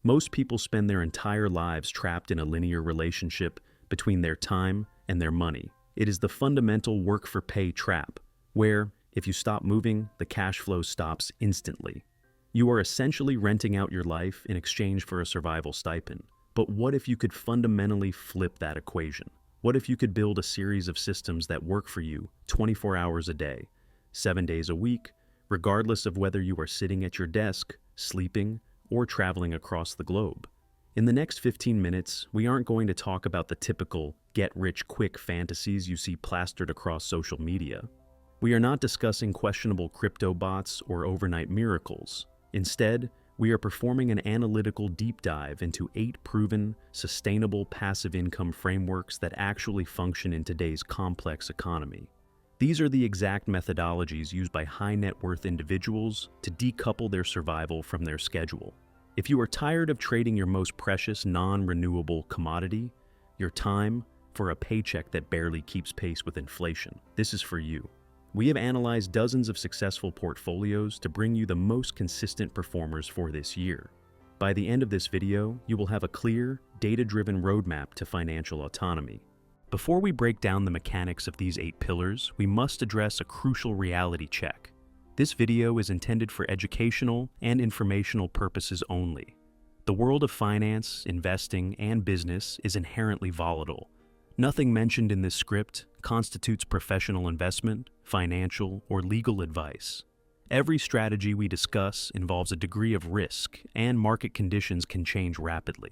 Most people spend their entire lives trapped in a linear relationship between their time and their money. It is the fundamental work for pay trap, where, if you stop moving, the cash flow stops instantly. You are essentially renting out your life in exchange for a survival stipend. But what if you could fundamentally flip that equation? What if you could build a series of systems that work for you 24 hours a day, 7 days a week, regardless of whether you are sitting at your desk, sleeping, or traveling across the globe? In the next 15 minutes, we aren't going to talk about the typical get-rich-quick fantasies you see plastered across social media. We are not discussing questionable crypto bots or overnight miracles. Instead, we are performing an analytical deep dive into 8 proven, sustainable passive income frameworks that actually function in today's complex economy. These are the exact methodologies used by high net worth individuals to decouple their survival from their schedule. If you are tired of trading your most precious non-renewable commodity, your time, for a paycheck that barely keeps pace with inflation, this is for you. We have analyzed dozens of successful portfolios to bring you the most consistent performers for this year. By the end of this video, you will have a clear, data-driven roadmap to financial autonomy. Before we break down the mechanics of these 8 pillars, we must address a crucial reality check. This video is intended for educational and informational purposes only. The world of finance, investing, and business is inherently volatile. Nothing mentioned in this script constitutes professional investment, financial, or legal advice. Every strategy we discuss involves a degree of risk, and market conditions can change rapidly.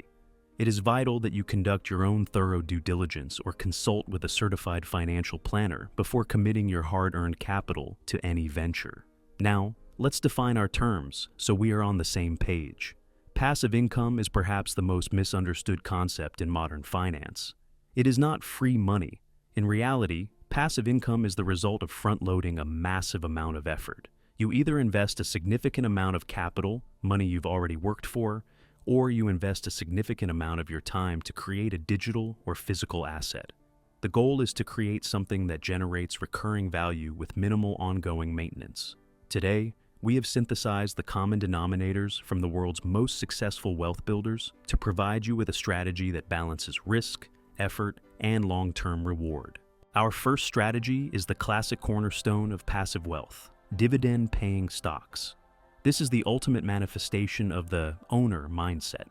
It is vital that you conduct your own thorough due diligence or consult with a certified financial planner before committing your hard-earned capital to any venture. Now, let's define our terms so we are on the same page. Passive income is perhaps the most misunderstood concept in modern finance. It is not free money. In reality, passive income is the result of front-loading a massive amount of effort. You either invest a significant amount of capital, money you've already worked for, or you invest a significant amount of your time to create a digital or physical asset. The goal is to create something that generates recurring value with minimal ongoing maintenance. Today, we have synthesized the common denominators from the world's most successful wealth builders to provide you with a strategy that balances risk, effort, and long-term reward. Our first strategy is the classic cornerstone of passive wealth: dividend-paying stocks. This is the ultimate manifestation of the owner mindset.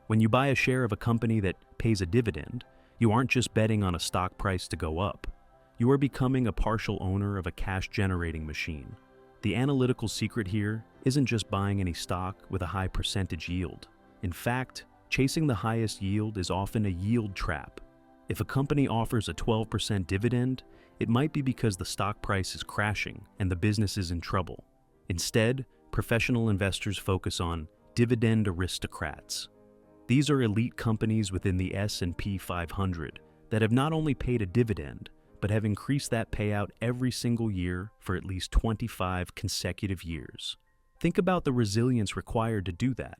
When you buy a share of a company that pays a dividend, you aren't just betting on a stock price to go up. You are becoming a partial owner of a cash-generating machine. The analytical secret here isn't just buying any stock with a high percentage yield. In fact, chasing the highest yield is often a yield trap. If a company offers a 12% dividend, it might be because the stock price is crashing and the business is in trouble. Instead, professional investors focus on dividend aristocrats. These are elite companies within the S&P 500 that have not only paid a dividend, but have increased that payout every single year for at least 25 consecutive years. Think about the resilience required to do that.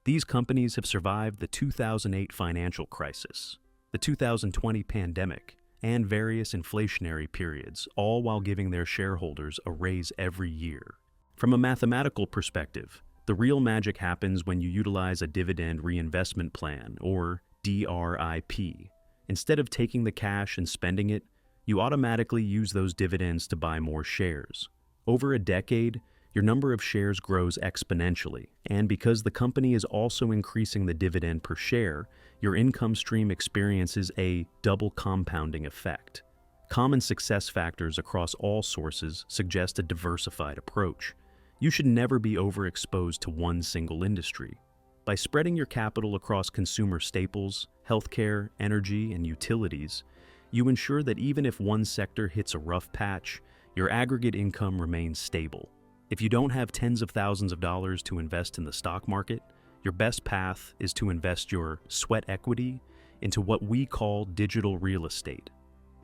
These companies have survived the 2008 financial crisis, the 2020 pandemic, and various inflationary periods, all while giving their shareholders a raise every year. From a mathematical perspective, the real magic happens when you utilize a dividend reinvestment plan, or DRIP. Instead of taking the cash and spending it, you automatically use those dividends to buy more shares. Over a decade, your number of shares grows exponentially, and because the company is also increasing the dividend per share, your income stream experiences a double compounding effect. Common success factors across all sources suggest a diversified approach. You should never be overexposed to one single industry. By spreading your capital across consumer staples, healthcare, energy, and utilities, you ensure that even if one sector hits a rough patch, your aggregate income remains stable. If you don't have tens of thousands of dollars to invest in the stock market, your best path is to invest your sweat equity into what we call digital real estate.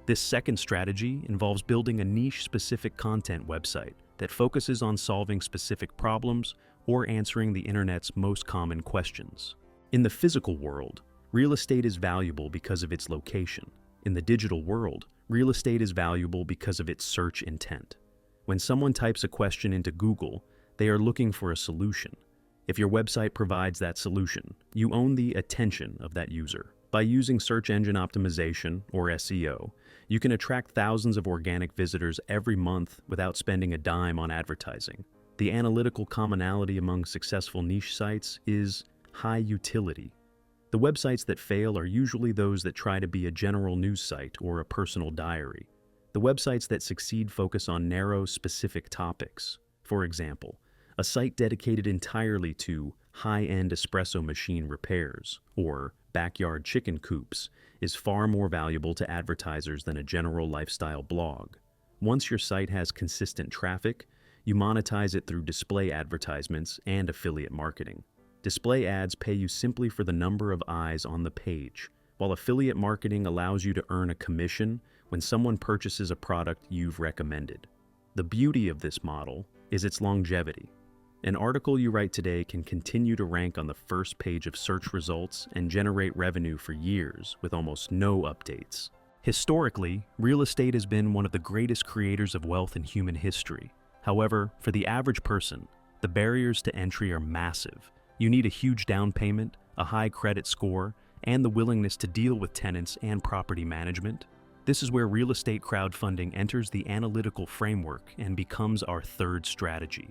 This second strategy involves building a niche-specific content website that focuses on solving specific problems or answering the internet's most common questions. In the physical world, real estate is valuable because of its location. In the digital world, real estate is valuable because of its search intent. When someone types a question into Google, they are looking for a solution. If your website provides that solution, you own the attention of that user. By using search engine optimization, or SEO, you can attract thousands of organic visitors every month without spending a dime on advertising. The analytical commonality among successful niche sites is high utility. The websites that fail are usually those that try to be a general news site or a personal diary. The websites that succeed focus on narrow, specific topics. For example, a site dedicated entirely to high-end espresso machine repairs or backyard chicken coops is far more valuable to advertisers than a general lifestyle blog. Once your site has consistent traffic, you monetize it through display advertisements and affiliate marketing. Display ads pay you simply for the number of eyes on the page, while affiliate marketing allows you to earn a commission when someone purchases a product you've recommended. The beauty of this model is its longevity. An article you write today can continue to rank on the first page of search results and generate revenue for years with almost no updates. Historically, real estate has been one of the greatest creators of wealth in human history. However, for the average person, the barriers to entry are massive. You need a huge down payment, a high credit score, and the willingness to deal with tenants and property management. This is where real estate crowdfunding enters the analytical framework and becomes our third strategy.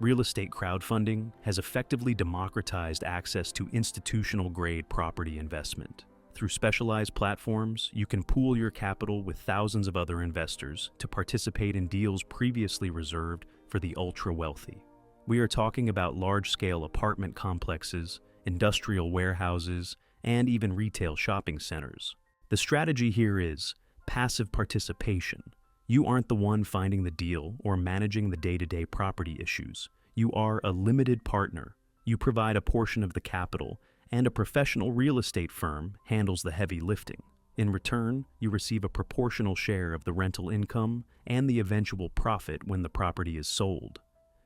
Real estate crowdfunding has effectively democratized access to institutional-grade property investment. Through specialized platforms, you can pool your capital with thousands of other investors to participate in deals previously reserved for the ultra-wealthy. We are talking about large-scale apartment complexes, industrial warehouses, and even retail shopping centers. The strategy here is passive participation. You aren't the one finding the deal or managing the day-to-day property issues. You are a limited partner. You provide a portion of the capital, and a professional real estate firm handles the heavy lifting. In return, you receive a proportional share of the rental income and the eventual profit when the property is sold.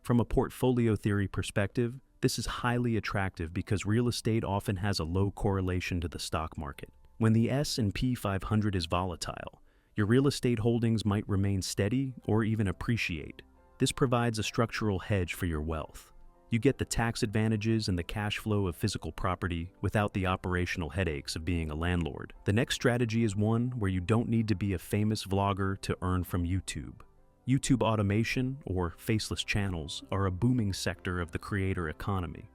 From a portfolio theory perspective, this is highly attractive because real estate often has a low correlation to the stock market. When the S&P 500 is volatile, your real estate holdings might remain steady or even appreciate. This provides a structural hedge for your wealth. You get the tax advantages and the cash flow of physical property without the operational headaches of being a landlord. The next strategy is one where you don't need to be a famous vlogger to earn from YouTube. YouTube automation, or faceless channels, are a booming sector of the creator economy.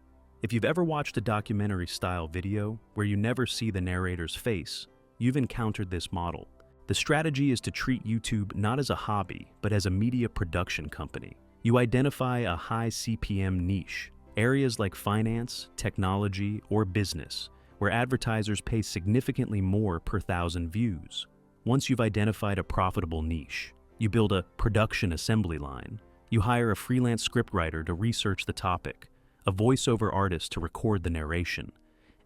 If you've ever watched a documentary-style video where you never see the narrator's face, you've encountered this model. The strategy is to treat YouTube not as a hobby, but as a media production company. You identify a high CPM niche, areas like finance, technology, or business, where advertisers pay significantly more per thousand views. Once you've identified a profitable niche, you build a production assembly line. You hire a freelance scriptwriter to research the topic, a voiceover artist to record the narration,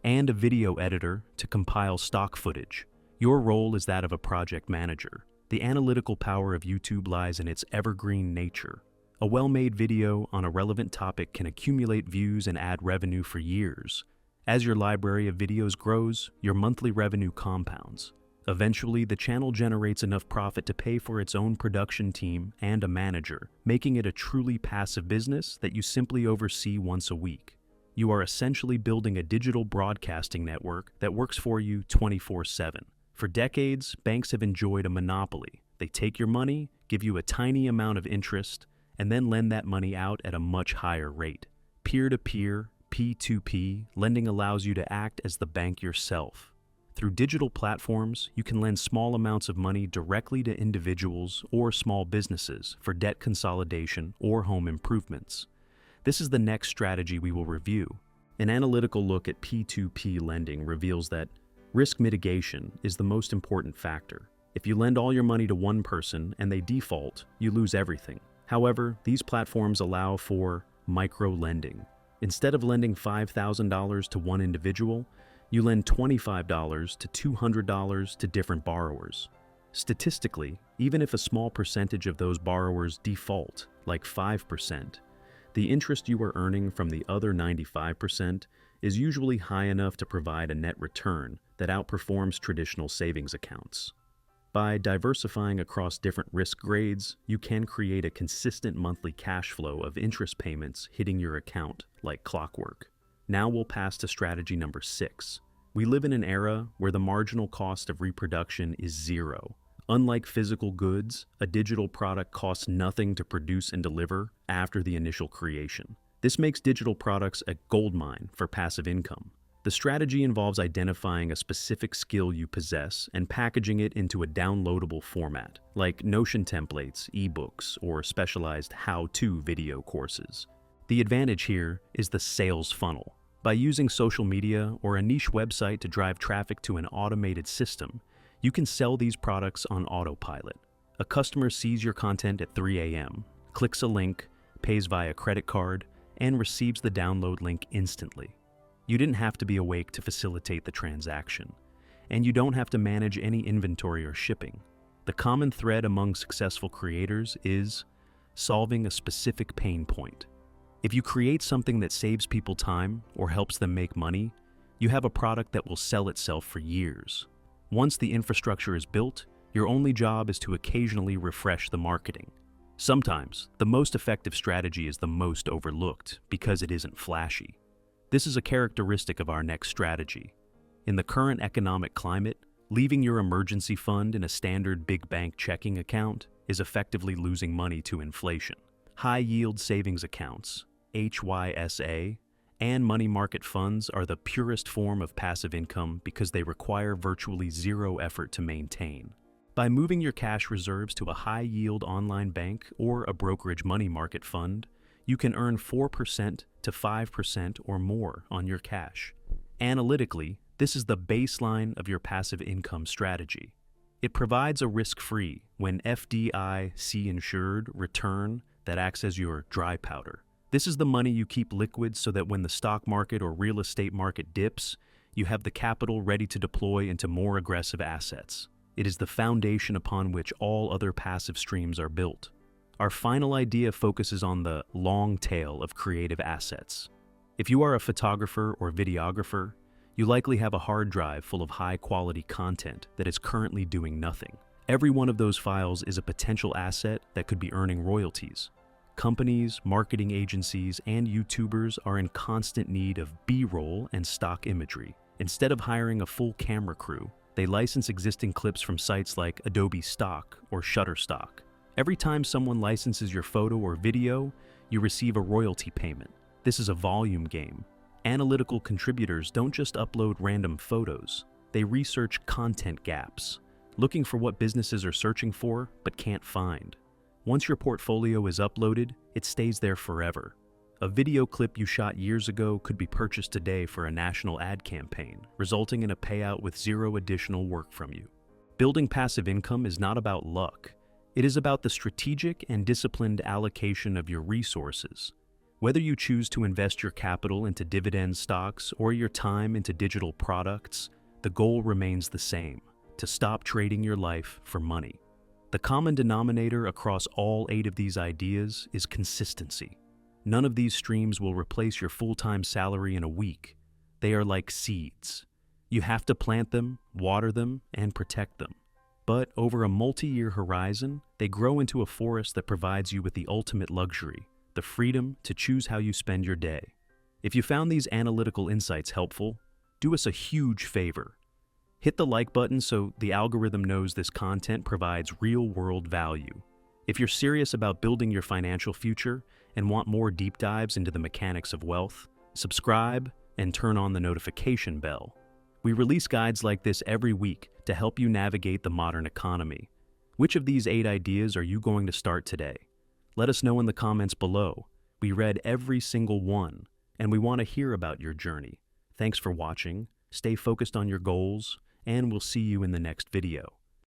and a video editor to compile stock footage. Your role is that of a project manager. The analytical power of YouTube lies in its evergreen nature. A well-made video on a relevant topic can accumulate views and add revenue for years. As your library of videos grows, your monthly revenue compounds. Eventually, the channel generates enough profit to pay for its own production team and a manager, making it a truly passive business that you simply oversee once a week. You are essentially building a digital broadcasting network that works for you 24/7. For decades, banks have enjoyed a monopoly. They take your money, give you a tiny amount of interest, and then lend that money out at a much higher rate. Peer-to-peer, P2P, lending allows you to act as the bank yourself. Through digital platforms, you can lend small amounts of money directly to individuals or small businesses for debt consolidation or home improvements. This is the next strategy we will review. An analytical look at P2P lending reveals that risk mitigation is the most important factor. If you lend all your money to one person and they default, you lose everything. However, these platforms allow for micro-lending. Instead of lending $5,000 to one individual, you lend $25 to $200 to different borrowers. Statistically, even if a small percentage of those borrowers default, like 5%, the interest you are earning from the other 95% is usually high enough to provide a net return that outperforms traditional savings accounts. By diversifying across different risk grades, you can create a consistent monthly cash flow of interest payments hitting your account like clockwork. Now we'll pass to strategy number 6. We live in an era where the marginal cost of reproduction is zero. Unlike physical goods, a digital product costs nothing to produce and deliver after the initial creation. This makes digital products a goldmine for passive income. The strategy involves identifying a specific skill you possess and packaging it into a downloadable format, like Notion templates, ebooks, or specialized how-to video courses. The advantage here is the sales funnel. By using social media or a niche website to drive traffic to an automated system, you can sell these products on autopilot. A customer sees your content at 3 a.m., clicks a link, pays via credit card, and receives the download link instantly. You didn't have to be awake to facilitate the transaction, and you don't have to manage any inventory or shipping. The common thread among successful creators is solving a specific pain point. If you create something that saves people time or helps them make money, you have a product that will sell itself for years. Once the infrastructure is built, your only job is to occasionally refresh the marketing. Sometimes, the most effective strategy is the most overlooked because it isn't flashy. This is a characteristic of our next strategy. In the current economic climate, leaving your emergency fund in a standard big bank checking account is effectively losing money to inflation. High-yield savings accounts, HYSA, and money market funds are the purest form of passive income because they require virtually zero effort to maintain. By moving your cash reserves to a high-yield online bank or a brokerage money market fund, you can earn 4% to 5% or more on your cash. Analytically, this is the baseline of your passive income strategy. It provides a risk-free, when FDIC insured, return that acts as your dry powder. This is the money you keep liquid so that when the stock market or real estate market dips, you have the capital ready to deploy into more aggressive assets. It is the foundation upon which all other passive streams are built. Our final idea focuses on the long tail of creative assets. If you are a photographer or videographer, you likely have a hard drive full of high-quality content that is currently doing nothing. Every one of those files is a potential asset that could be earning royalties. Companies, marketing agencies, and YouTubers are in constant need of B-roll and stock imagery. Instead of hiring a full camera crew, they license existing clips from sites like Adobe Stock or Shutterstock. Every time someone licenses your photo or video, you receive a royalty payment. This is a volume game. Analytical contributors don't just upload random photos. They research content gaps, looking for what businesses are searching for but can't find. Once your portfolio is uploaded, it stays there forever. A video clip you shot years ago could be purchased today for a national ad campaign, resulting in a payout with zero additional work from you. Building passive income is not about luck. It is about the strategic and disciplined allocation of your resources. Whether you choose to invest your capital into dividend stocks or your time into digital products, the goal remains the same: to stop trading your life for money. The common denominator across all 8 of these ideas is consistency. None of these streams will replace your full-time salary in a week. They are like seeds. You have to plant them, water them, and protect them. But over a multi-year horizon, they grow into a forest that provides you with the ultimate luxury: the freedom to choose how you spend your day. If you found these analytical insights helpful, do us a huge favor. Hit the like button so the algorithm knows this content provides real-world value. If you're serious about building your financial future and want more deep dives into the mechanics of wealth, subscribe and turn on the notification bell. We release guides like this every week to help you navigate the modern economy. Which of these 8 ideas are you going to start today? Let us know in the comments below. We read every single one, and we want to hear about your journey. Thanks for watching, stay focused on your goals, and we'll see you in the next video.